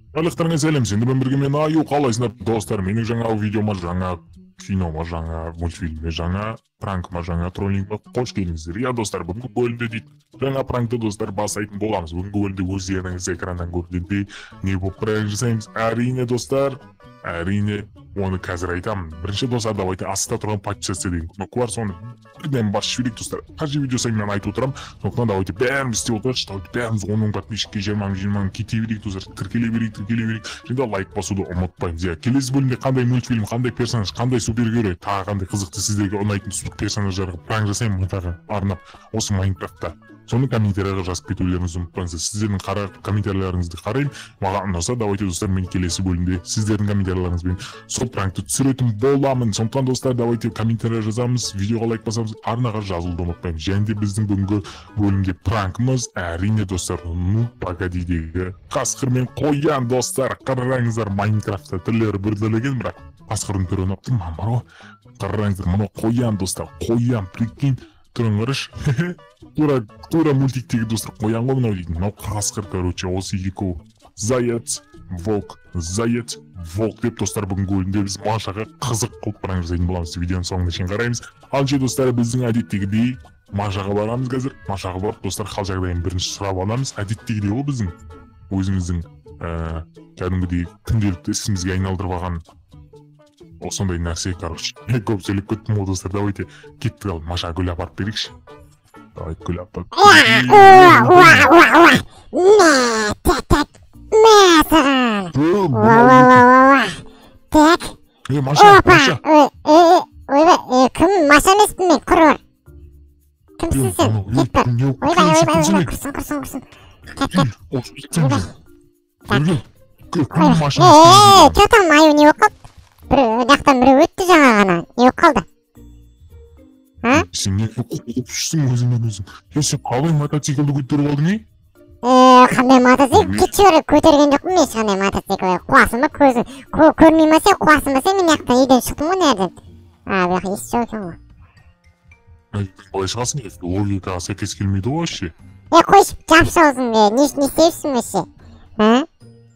Барлықтарыңа сәлем, сендермен бірге мен Аю, қалайсыңдар достар? Менің жаңа видеома, жаңа кинома, жаңа мультфильме, жаңа пранкыма, жаңа троллингіме қош келдіңіздер. Я достар, бүгінгі бөлімде дейді, жаңа пранкты достар басайтын боламыз. Бүгінгі бөлімде өздеріңіз экраннан көргендей не болып пранк жасаймыз? Әрине достар, әрине оны қазір айтамын. Бірінші достар, давайте астта тұрған подписаться деген кнопка бар, соны бірден басып жіберейік достар. Қанша видео сайын мен айтып отырамын, сондықтан давайте бәріміз істеп отырайықшы, давайте бәріміз 10 мың подписчикке 20 мың кете берейік достар, тіркеле берейік. Және лайк басуды ұмытпаймыз. Келесі бөлімде қандай мультфильм, қандай персонаж, қандай супергерой, тағы қандай қызықты сіздерге ұнайтын персонаждарға пранк жасаймын тағы арнап осы Майнкрафтта. Соны комментарияға жазып кетулеріңізді ұмытпаңыздар. Сіздердің комментарияларыңызды қараймын. Маған ұнаса, давайте достар, мен келесі бөлімде сіздердің комментарияларыңызбен сол пранкты түсіретін боламын. Сондықтан достар, давайте комментария жазамыз, видеоға лайк басамыз, арнаға жазылуды ұмытпаймыз. Және де біздің бүгінгі бөлімде пранкымыз әрине достар, ну погодидегі қасқыр мен қоян достар. Қараңыздар, Майнкрафтта түрлері бірділеген, бірақ қасқырдың түрі ұнап тұр ма? Бар ғой. Қараңыздар, мынау қоян достар, қоян, прикинь. Тұрыңғырыш, тура мультиктегі достар қоян ғой мынау дейтін. Мынау қасқыр, короче, осы екі заяц, волк деп достар бүгінгі бөлімде біз Машаға қызық қылып пранк жасайтын боламыз. Видеоның соңына шейін қараймыз. Ал достар, біздің әдеттегідей Машаға барамыз қазір. Машаға барып достар қал жағдайын бірінші сұрап аламыз. Әдеттегідей ғой біздің өзіміздің кәдімгідей күнделікті ісімізге айналдырып алған осындай нәрсе, короче. Көп сөйлеп кеттім ғой достар, давайте кеттік ал Машаға гүл апарып берейікші. Давайте гүл апарып. Так. Маша. Ойбай, кім? Маша емес пе мен, құр бар. Кімсің сен? Кет бар. Ойбай, құрсын. Кет там Аю не болып қалды? Жақтан біреу өтті жаңа ғана. Не болып қалды? Сен не қоқшысың өзіңмен өзің? Сен қалай мотоциклді көтеріп алдың, е? Қандай мотоцикл? Кетші көтерген жоқпын мен ешқандай мотоцикл. Қуасың ба көзің? Көрмей ма сен, қуасың ба сен? Мен яқтан үйден шықтым ғой нерден. Бірақ есі жоқ екен ғой. Қалай шығасың? Логикаға сәйкес келмейді ғой вообще. Қойшы, жапшы аузыңды. Не істейсің вообще?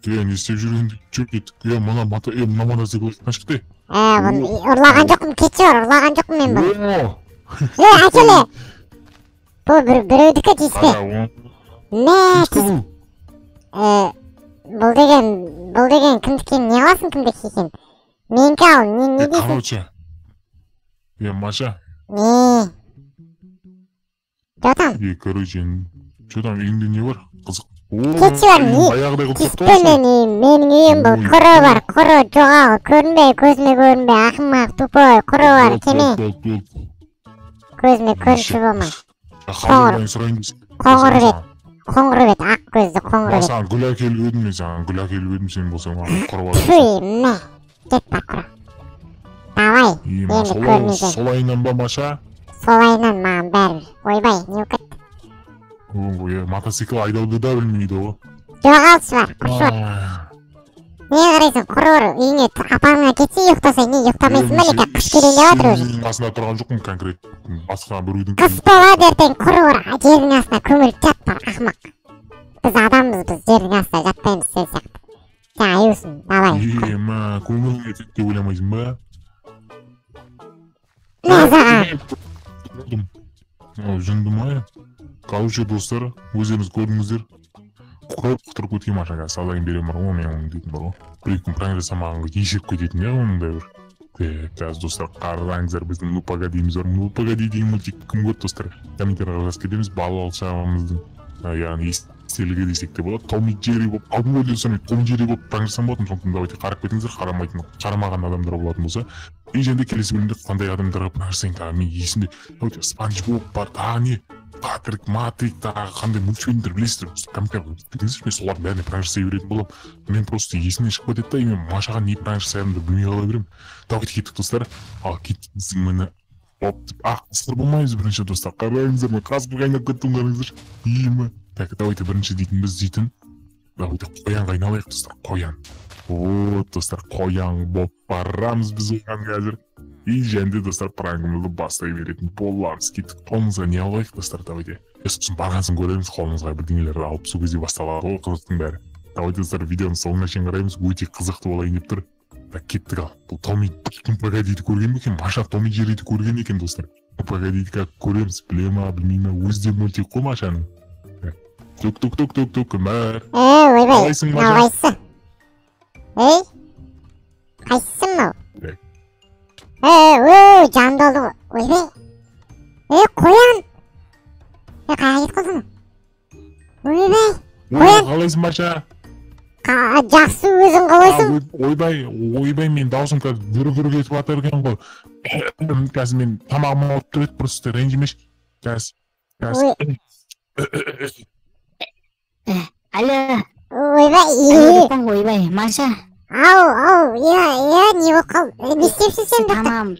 Не істеп жүргенде жоқ еттік. Мына мотоцикл шықты. Ұрлаған жоқпын, кетші бар, ұрлаған жоқпын мен бұл. Әкеле! Бұл біреудікі дейсі. Бұл деген кімдікі, не аласың кімдікі екен? Менкі ал, не дейсің? Короче, Маша. Жо там? Короче, жо там, үйіңде не бар? Қызық. Кетші бар, менің үйім бұл, құры бар, құры, жоғал, көрінбей, көзіме көрінбей, ақымақ, тупой, құры бар, кеме. Көзіме көрінші болма. Қоңыр бет, ақ көзді қоңыр бет. Саған гүл әкеліп едім, гүл әкеліп едім, сен болсаң маған құры бар. Түй, мә, кет бар құры. Давай, енді көрмейді. Солайынан ба, Маша? Солайынан маған бәрі. Ойбай, не өкет? Мотоцикл айдауды да білмейді ғой. Жоғалшы бар, құршы бар. Не қарайсың, құрыр, үйіне апаңына кетсе ұйықтаса, не ұйықтамайсың ба, леке қыш келен деп атыр өзі. Қасында тұрған жоқпын конкрет, басқа бір үйдің. Қыс болады ертең, құрыр, жердің астына көміліп жат бар, ақымақ. Біз адамбыз, біз жердің астына жатпаймыз сен сияқты. Сен аюсың, давай. Көңілің етеді деп ойламайсың ба? Жынды ма? Короче, достар, өздеріңіз көрдіңіздер. Құтырып өткен Машаға салайын берем бар ғой, мен оның дейтін бар ғой. Бір-екі пранк жасамағанға ешеп кететін ондай бір. Қазір достар, қараңыздар, біздің ну погодиміз бар. Ну погоди деген мультик кім көрді достар? Комментарияға жазып кетеміз, балалық шағымыздың, яғни естелігі десек те болады. Том и Джерри болып, алдын ғой десем, Том и Джерри болып пранк жасам болатын, сондықтан давайте қарап кетіңіздер, қарамаған адамдар болатын болса. Және де келесі бөлімде қандай адамдарға пранк жасайын, тағы мен есімде, Спанч Боб бар, тағы не? Патрик, Матрик, тағы қандай мультфильмдер білесіздер, мен солардың бәріне пранк жасай беретін болам. Мен просто есімнен шығып кетеді да, мен Машаға не пранк жасаймын деп білмей қала беремін. Давайте кеттік достар. Ал кеттіңіз мені қасқыр болмаймыз бірінші достар. Қараңыздар, мен қасқырға айналып кеттім қараңыздар. Так, давайте бірінші дейтін біз дейтін. Давайте қоянға айналайық достар, қоян. Достар, қоян болып барамыз біз оған қазір. И және достар пранкымызды бастай беретін боламыз. Кеттік, қолымызға не алайық достар, давайте. Сосын барғансын көреміз, қолымызға бірдеңелерді алып сол кезде басталады ғой қызықтың бәрі. Давай достар, видеоның соңына шейін қараймыз, өте қызықты болайын деп тұр. Так, кеттік ал. Бұл Томи погодиді көрген бе екен? Маша Томи Джерриді көрген екен достар. Погодиді как көреміз, біле ма, білмей ма, өзі де мультик қой Машаның. Тук, кімбар. ойбай, Қалайсың, Маша? қайсысы? Қайсысың мынау? Жан долды ғой. Ойбай. Қоян. Қайға кет қалдың? Ойбай. Қоян. Қалайсың, Маша? Жақсы, өзің қалайсың? Ойбай, мен даусым қазір дүр кетіп жатыр екен ғой. Қазір мен тамағым ауырып тұр еді, просто ренжімеш. Алло. Ойбай. Маша. Ау, не болып қалды? Не істепсің сен бұқта?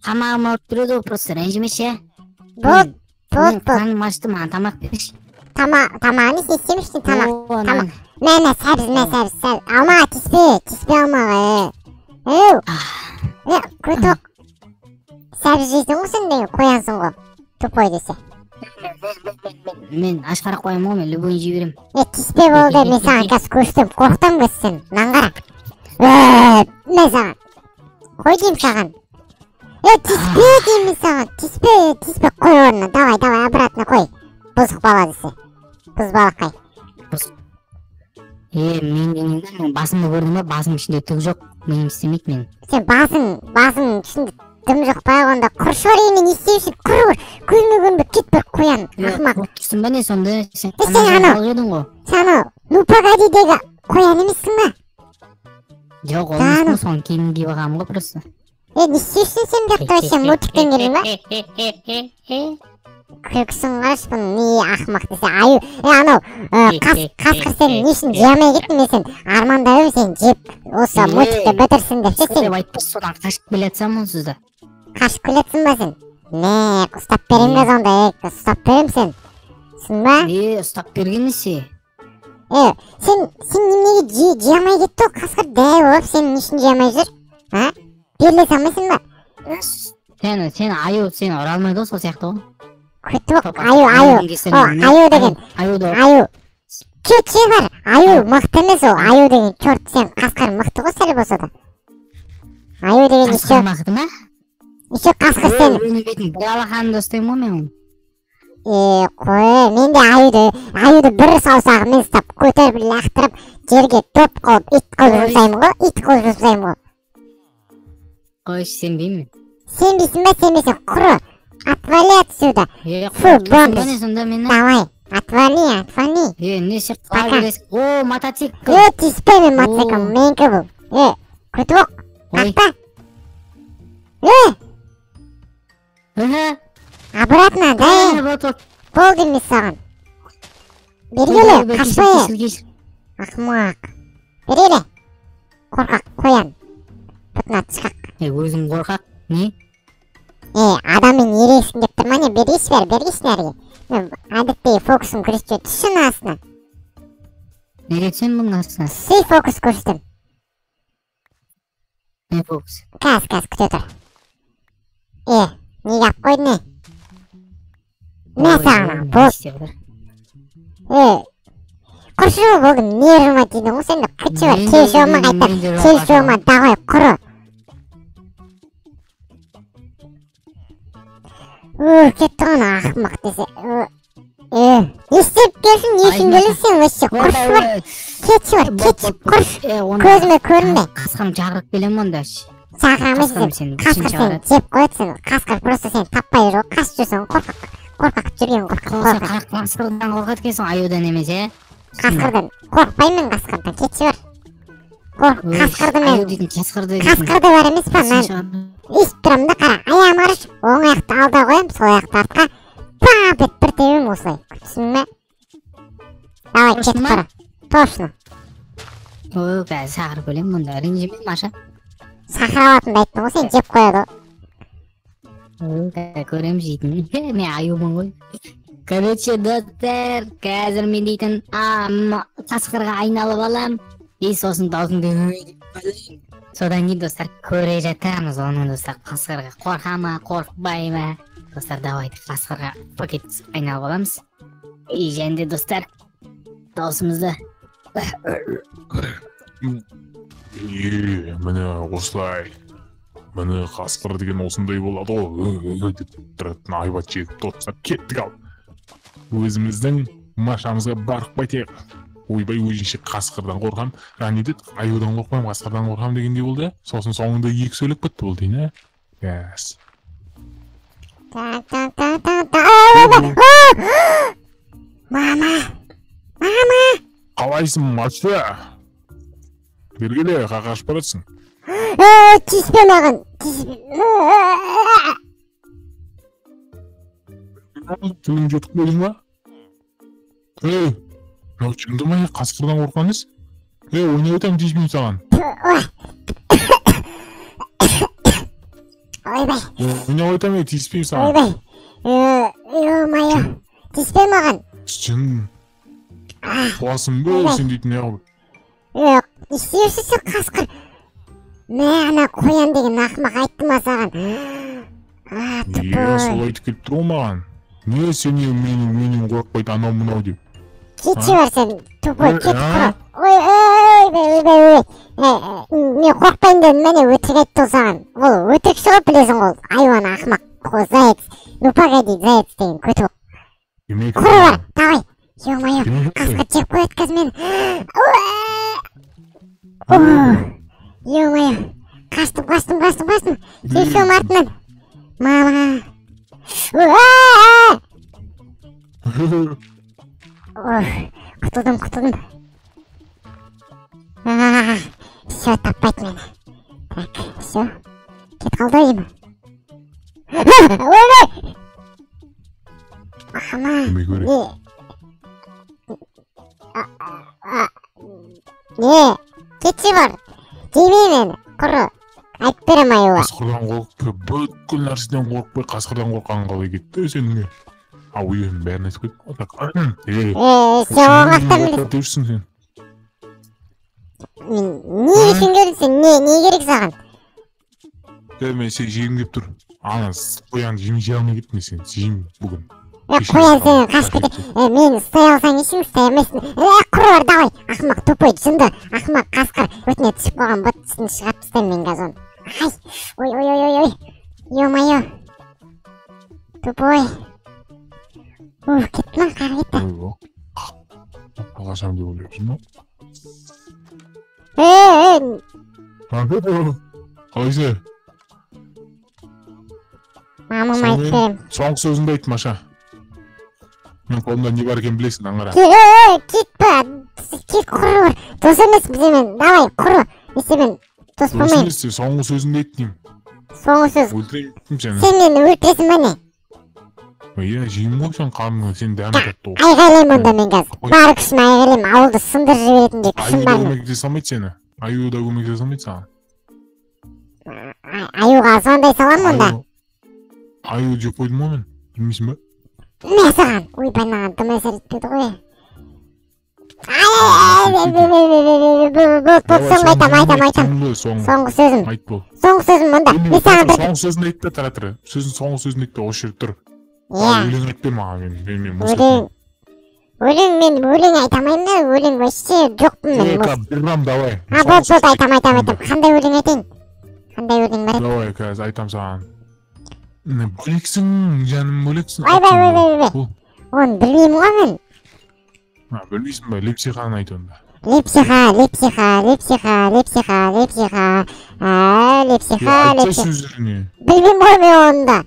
Тамағым ауырып тұр еді, просто ренжімеш, Болды. Қарным ашты, маған тамақ берші. Тамағын не істемешсің тамақ? Мә, сәбіз. Алмаға тиспе алмаға. Көтоқ. Сәбіз жейсің ғой сен деген, қоянсың ғой. Тупой десе. Мен ашқара қоям ғой, мен любойын жей берем. Тиспе болды, мен саған қазір көштім, қорқтым көз сен, наңғара. Мен саған. Қой дейм саған. Тиспе дейм мен саған, тиспе, қой орнына, давай, обратно қой. Бұзық бала десе. Бұз балақай. Мен денеңден басымды көрдің ба, басым ішінде түк жоқ, мен істемейді мен. Сен басың ішінде дым жоқ па, онда құршы бар емен істеуші, құры көрме кет бір қоян, ақымақ. Тұрсын ба не сонда, сен ну погодидегі қоян емессің ба? Жоқ, ол емессің, соны кейін киіп ағам ғой просто. Не істеушісің сен бияқта өшен мультиктен келдің ба? Күлкісін қараш бұның не ақымақ десе, қасқыр сен не үшін жемей кеттің мен сен армандайым сен жеп осы мультикті бітірсін деп ше сен. Айтпас, содан қашып келетсам онсызда. Қашып келетсің ба сен? Ұстап берем бе сонда, ұстап берем сен. Сін ба? Ұстап берген несі? Сен немнеге жемей кетті ол қасқыр дәй болып сен не үшін жемей жүр? Беріле салмайсың ба? Сен аю, сен ұра алмайды ғой сол сияқты ғой. Көтіп аю деген, аю. Кетші бар, аю мықты емес ол, аю деген, черт сен қасқыр мықты ғой сәл болса да. Аю деген еще... Қасқыр мықты ма? Еще қасқыр сен... Өні бетін бір алақанымды ұстаймын ғой мен. Қой, мен де аюды бір саусағымен ұстап, көтеріп лақтырып, жерге топ қылып, ит қылып жұмсаймын ғой. Қой, сенбеймін. Сенбейсің ба, сенбейсің, құры. Отвали отсюда. Фу, бомбиш. Давай, отвали. Неше қыла бересің? О, мотоцикл. Тиспе мен мотоцикл, менікі бұл. Көтіп оқ, қақта. Обратно, дай. Болды мен саған. Бергелі, қашпай. Ақмақ. Берелі. Қорқақ, қоян. Бұтына тышқақ. Өзің қорқақ, не? Адаммен ерейсің деп тұр ма не? Бергейші нәрге. Әдеттей фокусым көрсетіп түсін астына. Неге түсін бұның астына? Сый фокус көрсетім. Не фокус? Кәз күте тұр. Неге ап қойды не? Мә сағына, болды. Құршы жол болды, не жолма дейдің ғой сенді күтші бар. Кел жолма қайта, кел жолма давай құры. Кетті ғана ақымақ десе. Естеп келсің, не үшін келесің өші, құршы бар. Кетші бар, құрш. Көзіме көрінбе. Қасқам жағырып келем онда. Шақырамайсың, қасқыр сен жеп қойдысың. Қасқыр просто сен таппай жоқ, қас жүрсің, қорқақ жүрген қорқақ. Қасқырдан қорқат келсің, аюдан емес, Қасқырдан, қорқпаймын қасқырдан, кетші бар. Қасқырды бар емес па, мен естіп тұрам да қара, аяғым арыш, оң аяқты алда қоям, сол аяқты артқа пап ет бір тебем осылай, күтсің ме? Давай, кетіп қара, точно. Бәз сағырып өлем, мұнда ренжеме, Маша. Сақыр алатынды айттың ғой, сен жеп қояды. Көрем жейтін, мен аюмын ғой. Короче, достар, қазір мен дейтін қасқырға айналып алам. Сосын даусыңды содан кейін достар көре жатамыз оның достар қасқырға қорқа ма қорықпай ма. Достар давайте қасқырға пакет айналып аламыз. Және де достар даусымызды Міне осылай. Міне қасқыр деген осындай болады ғой деп тұратын айбат жетіп тотсап кеттік ал. Өзіміздің машамызға барып қайтайық. Ойбай өзінше қасқырдан қорқам. Рани деді, аюдан қорқпаймын, қасқырдан қорқам дегендей болды. Сосын соңында екі сөйлеп кетті болды дейін, Гәс. Мама! Қалайсың, Маша? Бергеле, қақаш баратсың. Тиіспе маған, тиіспе. Тілің жетіп қойдың ба? Жынды ма, қасқырдан қорқан емес? Ойнай өтем тиіспеймін саған. Ойбай. Ойнай өтем тиіспеймін саған. Ойбай. Ё-майо, тиіспе маған. Жын. Қуасың бө, сен дейтін неғыл. Істеусіз қасқыр. Мә, ана қоян деген ақымақ айтты ма саған? Сол айтып келіп тұр маған. Не сені менен қорқпайды анау мынау деп. Кетші бар сен, тупой, кетіп құр. Ойбай. Мен қорқпайын дедім, мәне өтірік айтты ол саған. Ол өтірікші ғой білесің ол. Айуан ақымақ, заяц. Ну погоди, заяц деген көтіп. Құры бар, давай. Ё-майо, қасқыр жеп қояды қазір мені. Ё-майо, қаштым. Кешірім артынан. Мама. Құтылдым. Всё, таппайды мені. Так, всё. Кет қалды ойым. Ойбай! Мама. Не? Кетші бар. Жемей мені, құры. Айтып берем аюға. Қасқырдан қорқпай, бүткіл нәрседен қорқпай, қасқырдан қорқаған қалай кетті сенің. Ойын бәрін айтып кеттік. Сен оғақтан білесің. Не үшін келдің сен? Не керек саған? Мен сен жегім кеп тұр. Ана қоян жей алмай кеттің сен. Жейм бүгін. Қоян сен қашып кетті. Мен ұстай алсаң ешің ұстай алмайсың. Құры бар, давай. Ақымақ, тупой, жынды. Ақымақ, қасқыр. Өтіне түсіп қойған бұттысын шығарып тастаймын мен қазір. Ой. Ё-майо. Тупой. Кетті ма? Қара кетті. Алашам деп ойлайсың ба? Қалайсы? Мамам айтып берем. Соңғы сөзіңді айт, Маша. Мен қолымда не бар екен білесің, аңғара. Кетпе. Кет құры бар. Дос емес біземен. Давай, құры. Есебен дос болмайын. Соңғы сөзіңді айт деймін. Соңғы сөз. Өлтірейін сені. Сен мені өлтіресің ба не? Жеймін ғой сен қарның, сен дәмі тәтті ол. Айғайлайым онда мен қазір. Бар күшім айғайлайым, ауылды сындыр жіберетіндей күшім бар. Аю да көмектесе алмайды сені. Аю да көмектесе алмайды саған. Аюға сондай салам онда. Аю жеп қойдым ғой мен. Білмейсің ба? Мә саған. Ойбай маған дым әсер етпеді ғой. Соңғы сөзім. Айт бол. Соңғы сөзім онда. Соңғы сөзін айтты таратыры. Соңғы сөзін айтты осы жерді тұр. Өлең айтпе маған мен. Өлең мен өлең айтамайым да, өлең вообще жоқпын мен. Бермам, давай. Болды, айтам. Қандай өлең айтайын? Қандай өлең бар? Давай, қазір айтам саған. Бөлексің, жаным бөлексің. Ойбай. Оны білмеймін ғой мен. Білмейсің ба, лепсиханы айт онда. Лепсиха. Айтса сөздеріне. Білмеймін ғой мен оны да.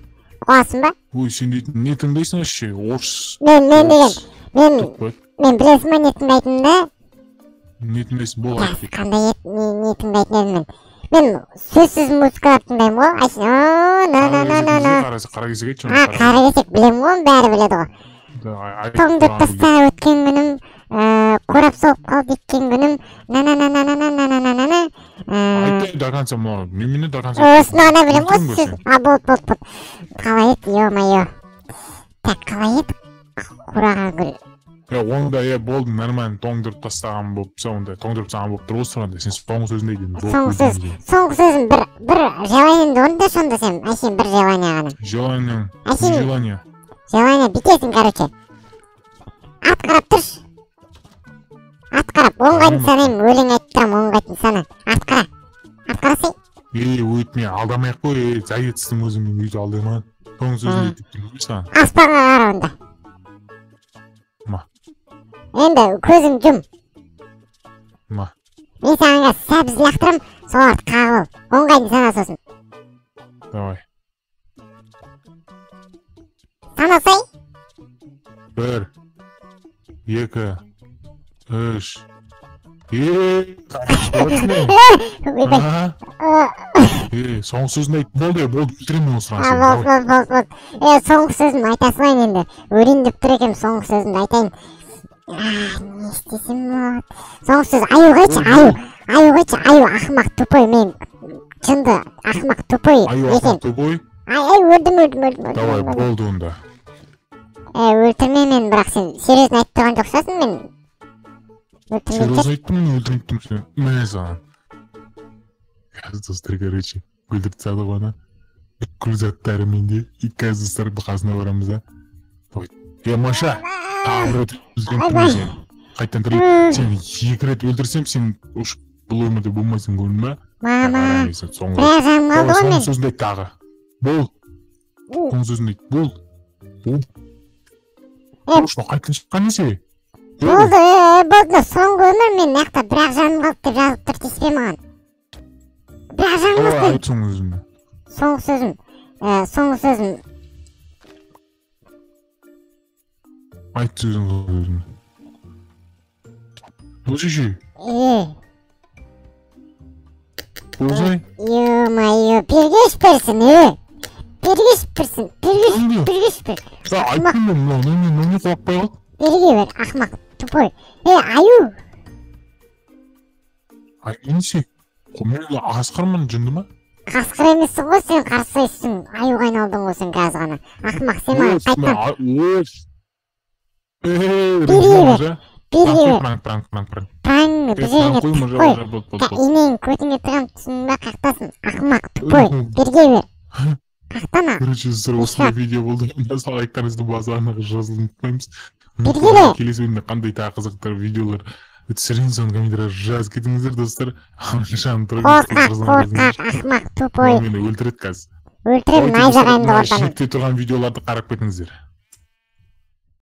Қуасың ба? Ой, сен дейтін, не тыңдайсың әшше? Орыс. Мен білесің ба не тыңдайтынымды? Не тыңдайсың, бол айт. Қандай не тыңдайтын едім мен? Мен сөзсіз музыкалар тыңдаймын ғой. Қара кесек айтшы. Қара кесек білемін ғой, бәрі біледі ғой. Тоңды тастан өткен күнім, қорап соғып қалды еткен күнім, Айттай до конца, мені до конца. Осыны білем, осы сөз. Болды. Қалай еді, ё-майо. Так, қалай еді? Қураған гүл. Онда, болды, нормально, тоңдырып тастаған болып, сонда, тоңдырып тастаған болып тұр, осы тұрғанда, сен соңғы сөзінде едім. Соңғы сөзім бір желаниеңді орында сонда сен, әшейін бір желания ғана. Желания. Желания, бітесің, короче. Ат қарап тұрш. Атқарап, оңғайын санайым, өлең айтып тұрам, оңғайын сана. Атқара. Атқарасай. Өйтме, алдамай-ақ қой, заетсің өзіңмен үйді алдайман. Соң сөзін етіп тұрмын саған. Аспанға қара онда. Ма. Енді көзің жүм. Ма. Мен сағанға сәбіз лақтырам, соларды қағыл. Оңғайын сана сосын. Давай. Санасай. 1, 2, 3. Соңғы сөзін айт, болды, бітіремін осы болды. Соңғы сөзін айтасың енді. Өлейін деп тұр екем, соңғы сөзін айтайын. Не істесем болады? Соңғы сөз аю қайшы, аю ақымақ тупой, мен шынды ақымақ тупой екен. Аю ақымақ тупой? Өлдім. Давай, болды онда. Өлтірме мен, бірақ сен серьезно айтып тұрған жоқсың мен. Серьезно айттым, мен өлтірмейттім сен. Мә саған. Қазір достар, короче, гүлдірді сады ғана. Бүкіл заттары менде. И қазір достардың қасына барамыз да. Маша, тағы бір өтірген сен. Қайттан тірейді. Сен 2 рет өлтірсем, сен бұл өмірде болмайсың көрдің ба? Мама, біраз жағым алды ғой мен. Соң сөзін айт тағы. Бол. Соң сөзін айт. Бол. Қайттан шыққан несе? Болды, соңғы өмір мен мақта бірақ жаным қалды деп жазып тұр теспе маған. Бірақ жаным қалды. Айт соңғы сөзімді. Соңғы сөзім. Айт сөзімді. Бөлшеші? Бөлшай? Ё-майо, пергеш персін, Пергеш персін. Айттым мен, не қуақпай қалды? Берге бер, ақымақ, тупой. Аю! Несе? Мен асқармын, жынды ма? Қасқыр емессің ғой, сен қарсайсың. Аюға айналдың ғой сен қазір ғана. Ақымақ, сен маған қайтқан. Берге бер. Пранг, инең көтіңе тұрам түсінің ба қақтасын. Ақымақ, тупой. Берге бер. Қақтана. Короче, осындай видео болды. Лайктарыңызды базарына жазылын ұтпаймыз. Бергелі. Келесі бөлімде қандай тағы қызықтар видеолар түсірген соң комментария жазып кетіңіздер достар. Қорқақ, ақымақ, тупой. Мені өлтіреді қазір. Өлтірем, найзағайымды ортаны. Шекте тұрған видеоларды қарап кетіңіздер.